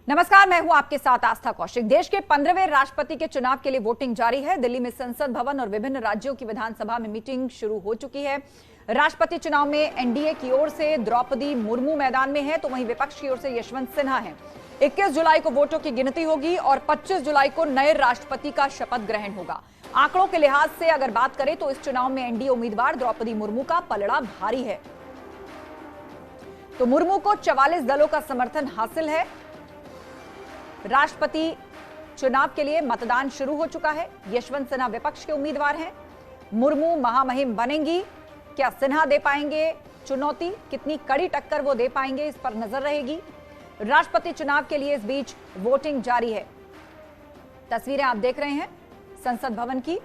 नमस्कार, मैं हूं आपके साथ आस्था कौशिक। देश के 15वें राष्ट्रपति के चुनाव के लिए वोटिंग जारी है। दिल्ली में संसद भवन और विभिन्न राज्यों की विधानसभा में मीटिंग शुरू हो चुकी है। राष्ट्रपति चुनाव में एनडीए की ओर से द्रौपदी मुर्मू मैदान में है, तो वहीं विपक्ष की ओर से यशवंत सिन्हा हैं। 21 जुलाई को वोटों की गिनती होगी और 25 जुलाई को नए राष्ट्रपति का शपथ ग्रहण होगा। आंकड़ों के लिहाज से अगर बात करें तो इस चुनाव में एनडीए उम्मीदवार द्रौपदी मुर्मू का पलड़ा भारी है। तो मुर्मू को 44 दलों का समर्थन हासिल है। राष्ट्रपति चुनाव के लिए मतदान शुरू हो चुका है। यशवंत सिन्हा विपक्ष के उम्मीदवार हैं। मुर्मू महामहिम बनेंगी, क्या सिन्हा दे पाएंगे चुनौती, कितनी कड़ी टक्कर वो दे पाएंगे, इस पर नजर रहेगी। राष्ट्रपति चुनाव के लिए इस बीच वोटिंग जारी है। तस्वीरें आप देख रहे हैं संसद भवन की,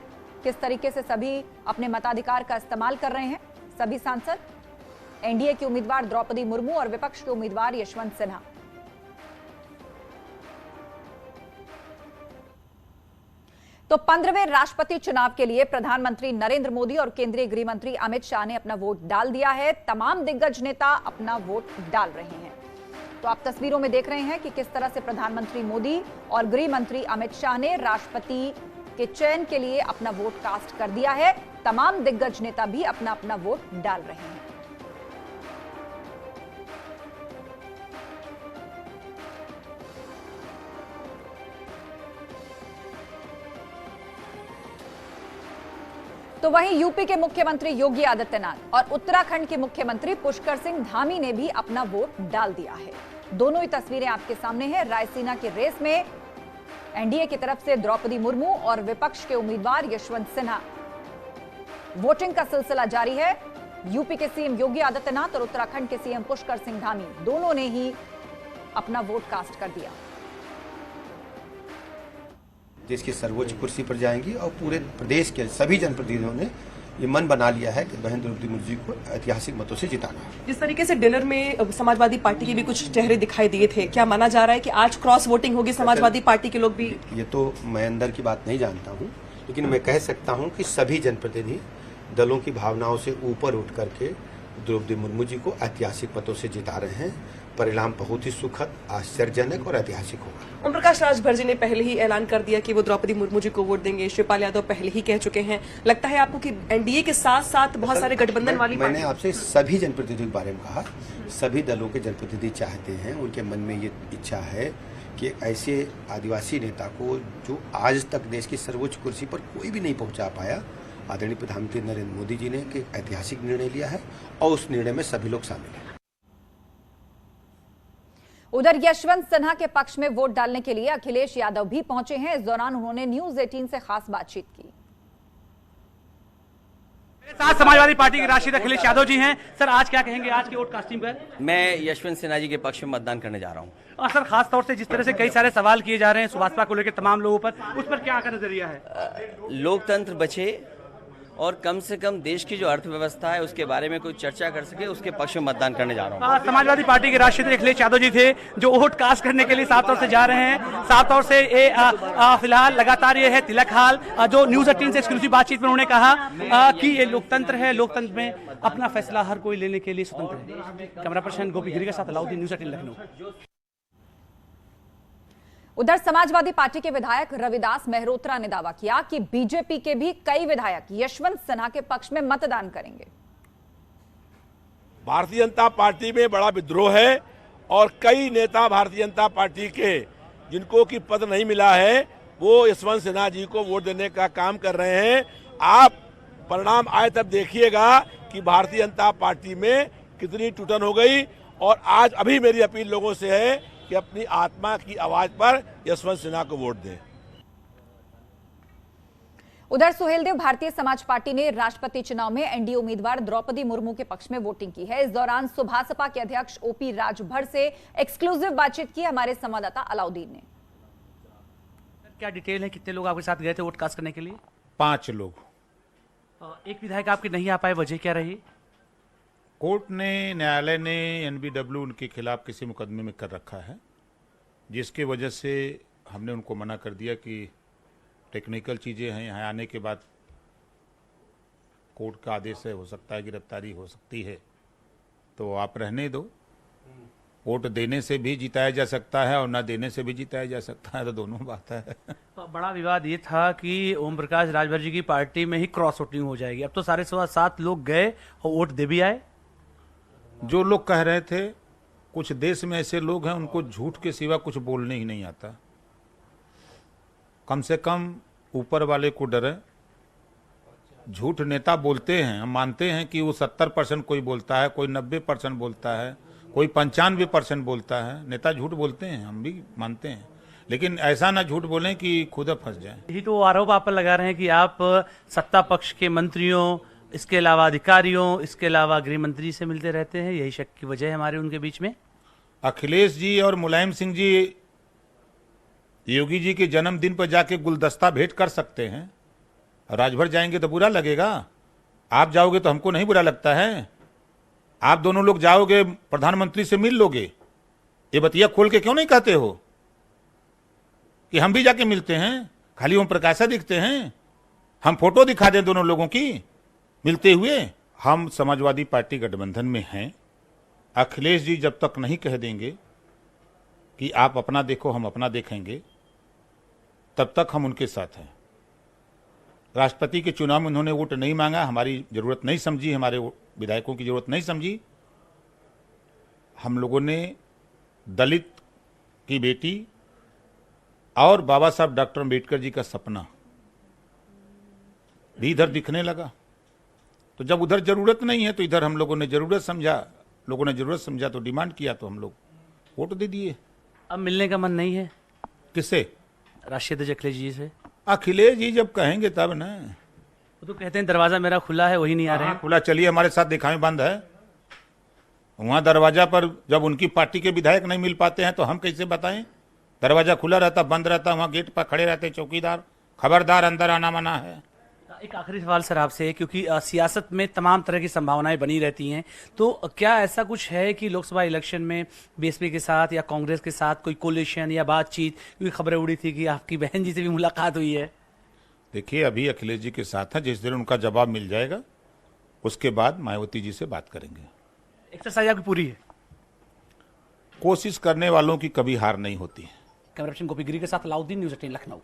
किस तरीके से सभी अपने मताधिकार का इस्तेमाल कर रहे हैं। सभी सांसद, एनडीए की उम्मीदवार द्रौपदी मुर्मू और विपक्ष के उम्मीदवार यशवंत सिन्हा। तो 15वें राष्ट्रपति चुनाव के लिए प्रधानमंत्री नरेंद्र मोदी और केंद्रीय गृह मंत्री अमित शाह ने अपना वोट डाल दिया है। तमाम दिग्गज नेता अपना वोट डाल रहे हैं। तो आप तस्वीरों में देख रहे हैं कि किस तरह से प्रधानमंत्री मोदी और गृह मंत्री अमित शाह ने राष्ट्रपति के चयन के लिए अपना वोट कास्ट कर दिया है। तमाम दिग्गज नेता भी अपना अपना वोट डाल रहे हैं। तो वहीं यूपी के मुख्यमंत्री योगी आदित्यनाथ और उत्तराखंड के मुख्यमंत्री पुष्कर सिंह धामी ने भी अपना वोट डाल दिया है। दोनों ही तस्वीरें आपके सामने हैं। रायसीना की रेस में एनडीए की तरफ से द्रौपदी मुर्मू और विपक्ष के उम्मीदवार यशवंत सिन्हा। वोटिंग का सिलसिला जारी है। यूपी के सीएम योगी आदित्यनाथ और उत्तराखंड के सीएम पुष्कर सिंह धामी दोनों ने ही अपना वोट कास्ट कर दिया। देश की सर्वोच्च कुर्सी पर जाएंगी और पूरे प्रदेश के सभी जनप्रतिनिधियों ने ये मन बना लिया है कि बहन द्रौपदी मुर्मू जी को ऐतिहासिक मतों से जिताना है। जिस तरीके से डिनर में समाजवादी पार्टी के भी कुछ चेहरे दिखाई दिए थे, क्या माना जा रहा है कि आज क्रॉस वोटिंग होगी, समाजवादी पार्टी के लोग भी? ये तो मैं अंदर की बात नहीं जानता हूँ, लेकिन मैं कह सकता हूँ कि सभी जनप्रतिनिधि दलों की भावनाओं से ऊपर उठ करके द्रौपदी मुर्मू जी को ऐतिहासिक मतों से जिता रहे हैं। परिणाम बहुत ही सुखद, आश्चर्यजनक और ऐतिहासिक होगा। ओम प्रकाश राजभर जी ने पहले ही ऐलान कर दिया कि वो द्रौपदी मुर्मू जी को वोट देंगे। शिवपाल यादव पहले ही कह चुके हैं। लगता है आपको कि एनडीए के साथ साथ बहुत सारे गठबंधन वाली मैंने आपसे सभी जनप्रतिनिधियों के बारे में कहा। सभी दलों के जनप्रतिनिधि चाहते हैं, उनके मन में ये इच्छा है कि ऐसे आदिवासी नेता को जो आज तक देश की सर्वोच्च कुर्सी पर कोई भी नहीं पहुंचा पाया, आदरणीय प्रधानमंत्री नरेंद्र मोदी जी ने एक ऐतिहासिक निर्णय लिया है और उस निर्णय में सभी लोग शामिल हैं। उधर यशवंत सिन्हा के पक्ष में वोट डालने के लिए अखिलेश यादव भी पहुंचे हैं। इस दौरान उन्होंने न्यूज 18 से खास बातचीत की। मेरे साथ समाजवादी पार्टी के राष्ट्रीय अखिलेश यादव जी हैं। सर, आज क्या कहेंगे आज के वोट कास्टिंग पर? मैं यशवंत सिन्हा जी के पक्ष में मतदान करने जा रहा हूँ। और सर, खास तौर से जिस तरह से कई सारे सवाल किए जा रहे हैं सुभाषपा को लेकर तमाम लोगों पर, उस पर क्या आपका नजरिया है? लोकतंत्र बचे और कम से कम देश की जो अर्थव्यवस्था है उसके बारे में कोई चर्चा कर सके, उसके पक्ष में मतदान करने जा रहा हूँ। समाजवादी पार्टी के राष्ट्रीय अखिलेश यादव जी थे जो वोट कास्ट करने के लिए साफ तौर से जा रहे हैं। साफ तौर से फिलहाल लगातार ये है तिलक हाल, जो न्यूज 18 से एक्सक्लूसिव बातचीत में उन्होंने कहा कि ये लोकतंत्र है, लोकतंत्र में अपना फैसला हर कोई लेने के लिए स्वतंत्र है। कैमरा पर्सन गोपी गिरी के साथ अलाउद्दीन, न्यूज 18 लखनऊ। उधर समाजवादी पार्टी के विधायक रविदास मेहरोत्रा ने दावा किया कि बीजेपी के भी कई विधायक यशवंत सिन्हा के पक्ष में मतदान करेंगे। भारतीय जनता पार्टी में बड़ा विद्रोह है और कई नेता भारतीय जनता पार्टी के जिनको की पद नहीं मिला है वो यशवंत सिन्हा जी को वोट देने का काम कर रहे हैं। आप परिणाम आए तब देखिएगा कि भारतीय जनता पार्टी में कितनी टूटन हो गई। और आज अभी मेरी अपील लोगों से है कि अपनी आत्मा की आवाज पर यशवंत सिन्हा को वोट दें। उधर सुहेलदेव भारतीय समाज पार्टी ने राष्ट्रपति चुनाव में एनडीए उम्मीदवार द्रौपदी मुर्मू के पक्ष में वोटिंग की है। इस दौरान सुभासपा के अध्यक्ष ओपी राजभर से एक्सक्लूसिव बातचीत की हमारे संवाददाता अलाउद्दीन ने। क्या डिटेल है, कितने लोग आपके साथ गए थे वोट कास्ट करने के लिए? 5 लोग। एक विधायक आपके नहीं आ पाए, वजह क्या रही? कोर्ट ने, न्यायालय ने एनबीडब्ल्यू उनके खिलाफ किसी मुकदमे में कर रखा है, जिसकी वजह से हमने उनको मना कर दिया कि टेक्निकल चीज़ें हैं, यहाँ आने के बाद कोर्ट का आदेश है, हो सकता है गिरफ्तारी हो सकती है, तो आप रहने दो। वोट देने से भी जिताया जा सकता है और ना देने से भी जिताया जा सकता है, तो दोनों बात है। बड़ा विवाद ये था कि ओम प्रकाश राजभर जी की पार्टी में ही क्रॉस वोटिंग हो जाएगी। अब तो 7.25 लोग गए और वोट दे भी आए। जो लोग कह रहे थे, कुछ देश में ऐसे लोग हैं उनको झूठ के सिवा कुछ बोलने ही नहीं आता। कम से कम ऊपर वाले को डरे। झूठ नेता बोलते हैं, हम मानते हैं कि वो 70% कोई बोलता है, कोई 90% बोलता है, कोई 95% बोलता है। नेता झूठ बोलते हैं, हम भी मानते हैं, लेकिन ऐसा ना झूठ बोलें कि खुद फंस जाए। यही तो आरोप आप पर लगा रहे हैं कि आप सत्ता पक्ष के मंत्रियों, इसके अलावा अधिकारियों, इसके अलावा गृह मंत्री से मिलते रहते हैं। यही शक की वजह है हमारे उनके बीच में। अखिलेश जी और मुलायम सिंह जी योगी जी के जन्मदिन पर जाके गुलदस्ता भेंट कर सकते हैं। राजभर जाएंगे तो बुरा लगेगा, आप जाओगे तो हमको नहीं बुरा लगता है। आप दोनों लोग जाओगे, प्रधानमंत्री से मिल लोगे, ये बतिया खोल के क्यों नहीं कहते हो कि हम भी जाके मिलते हैं? खाली ओम प्रकाश दिखते हैं, हम फोटो दिखा दें दोनों लोगों की मिलते हुए। हम समाजवादी पार्टी गठबंधन में हैं। अखिलेश जी जब तक नहीं कह देंगे कि आप अपना देखो हम अपना देखेंगे, तब तक हम उनके साथ हैं। राष्ट्रपति के चुनाव में उन्होंने वोट नहीं मांगा, हमारी जरूरत नहीं समझी, हमारे विधायकों की जरूरत नहीं समझी। हम लोगों ने दलित की बेटी और बाबा साहब डॉक्टर अम्बेडकर जी का सपना भी इधर दिखने लगा। तो जब उधर जरूरत नहीं है तो इधर हम लोगों ने जरूरत समझा, लोगों ने जरूरत समझा तो डिमांड किया, तो हम लोग वोट दे दिए। अब मिलने का मन नहीं है किससे? राष्ट्रीय अध्यक्ष अखिलेश जी से। अखिलेश जी जब कहेंगे तब ना। वो तो कहते हैं दरवाजा मेरा खुला है, वही नहीं आ रहे हैं। खुला, चलिए हमारे साथ दिखाएं, बंद है। वहां दरवाजा पर जब उनकी पार्टी के विधायक नहीं मिल पाते हैं तो हम कैसे बताएं? दरवाजा खुला रहता, बंद रहता, वहां गेट पर खड़े रहते चौकीदार, खबरदार अंदर आना मना है। एक आखिरी सवाल सर आपसे, क्योंकि सियासत में तमाम तरह की संभावनाएं बनी रहती हैं, तो क्या ऐसा कुछ है कि लोकसभा इलेक्शन में बीएसपी के साथ या कांग्रेस के साथ कोई कोलिशन या बातचीत? क्योंकि खबरें उड़ी थी कि आपकी बहन जी से भी मुलाकात हुई है। देखिए, अभी अखिलेश जी के साथ है, जिस दिन उनका जवाब मिल जाएगा उसके बाद मायावती जी से बात करेंगे। एक्सरसाइज आपकी पूरी है? कोशिश करने वालों की कभी हार नहीं होती है। कैमरा पर्सन गोपी गिरी के साथ अलाउद्दीन, न्यूज़ 18 लखनऊ।